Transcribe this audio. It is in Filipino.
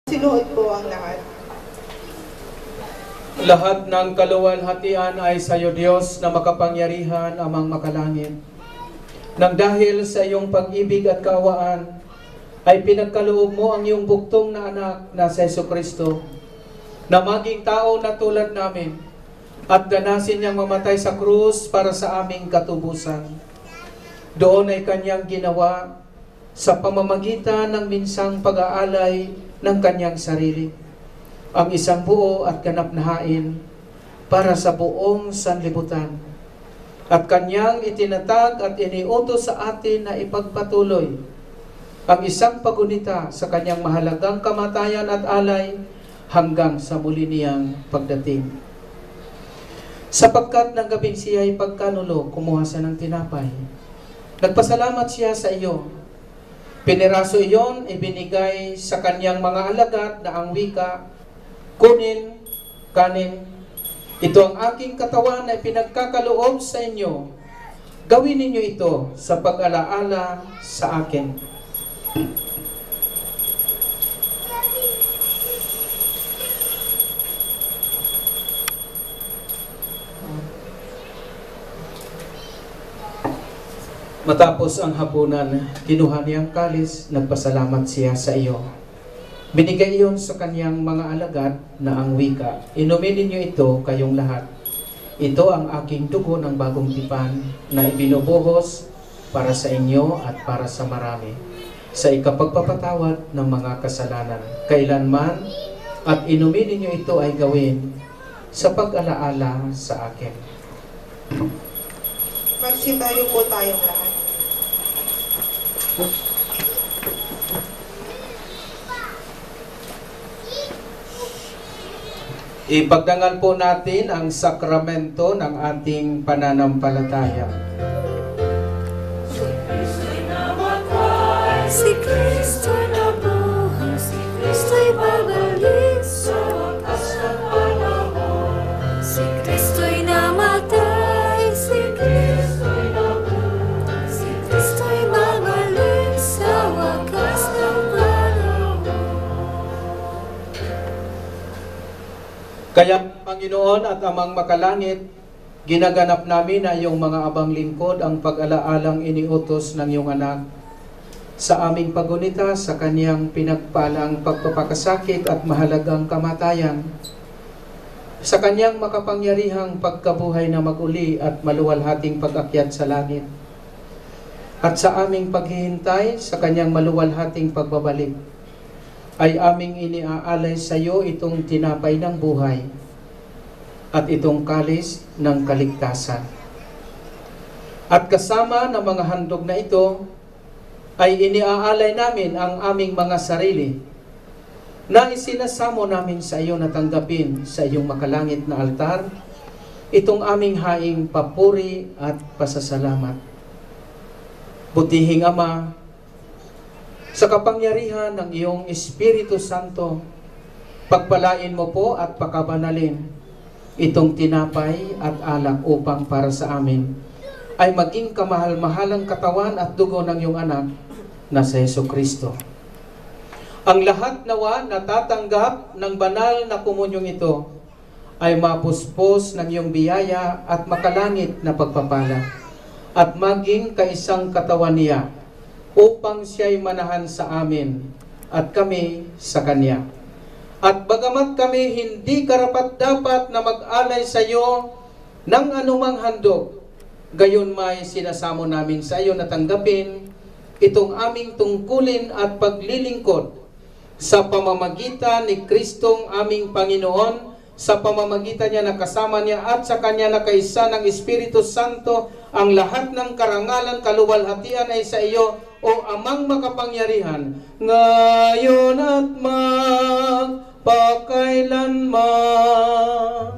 Sinuot po ang lahat. Lahat ng kaluwalhatian ay sa iyo, Diyos, na makapangyarihan, amang makalangit. Nang dahil sa iyong pag-ibig at kaawaan, ay pinagkaloob mo ang iyong buktong na anak na si Jesucristo, na maging tao na tulad namin, at danasin niyang mamatay sa krus para sa aming katubusan. Doon ay kanyang ginawa sa pamamagitan ng minsang pag-aalay ng kanyang sarili, ang isang buo at ganap na hain para sa buong sanlibutan. At kanyang itinatag at iniutos sa atin na ipagpatuloy ang isang pagunita sa kanyang mahalagang kamatayan at alay hanggang sa muli niyang pagdating. Sapagkat ng gabing siya ay pagkanulo, kumuha siya ng tinapay. Nagpasalamat siya sa iyo. Piniraso iyon, ibinigay sa kanyang mga alagad na ang wika, kunin, kanin. Ito ang aking katawan na pinagkakaloob sa inyo. Gawin ninyo ito sa pag-alaala sa akin. Matapos ang hapunan, kinuha niyang kalis, nagpasalamat siya sa iyo. Binigay iyon sa kanyang mga alagad na ang wika, inumin ninyo ito kayong lahat. Ito ang aking dugo ng bagong tipan na ibinubuhos para sa inyo at para sa marami, sa ikapagpapatawad ng mga kasalanan. Kailanman at inumin ninyo ito ay gawin sa pag-alaala sa akin. Magsitayo po tayong lahat. Ipagdangal po natin ang sakramento ng ating pananampalataya. Si Kristo'y nabuhay, si Kristo'y babalik sa wakas ng panahon. Si Kristo'y namatay, si Kristo'y nabuhay, si Kristo'y babalik sa wakas ng panahon. Kaya, Panginoon at Amang Makalangit, ginaganap namin na iyong mga abang lingkod ang pag-alaalang iniutos ng iyong anak sa aming pagunita sa kaniyang pinagpalang pagpapakasakit at mahalagang kamatayan, sa kaniyang makapangyarihang pagkabuhay na maguli at maluwalhating pag-akyat sa langit, at sa aming paghihintay sa kaniyang maluwalhating pagbabalik, ay aming iniaalay sa iyo itong tinapay ng buhay at itong kalis ng kaligtasan. At kasama ng mga handog na ito, ay iniaalay namin ang aming mga sarili na isinasamo namin sa iyo na tanggapin sa iyong makalangit na altar itong aming haing papuri at pasasalamat. Butihing Ama, sa kapangyarihan ng iyong Espiritu Santo, pagpalain mo po at pakabanalin itong tinapay at alak upang para sa amin ay maging kamahal-mahalang katawan at dugo ng iyong anak na si Jesucristo. Ang lahat nawa na tatanggap ng banal na komunyong ito ay mapuspos ng iyong biyaya at makalangit na pagpapala at maging kaisang katawan niya upang siya'y manahan sa amin at kami sa Kanya. At bagamat kami hindi karapat-dapat na mag-alay sa iyo ng anumang handog, gayon may sinasamo namin sa iyo na tanggapin itong aming tungkulin at paglilingkod sa pamamagitan ni Kristong aming Panginoon, sa pamamagitan niya na kasama niya at sa Kanya na kaisa ng Espiritu Santo, ang lahat ng karangalan, kaluwalhatian ay sa iyo, o Amang makapangyarihan, ngayon at magpakailanman.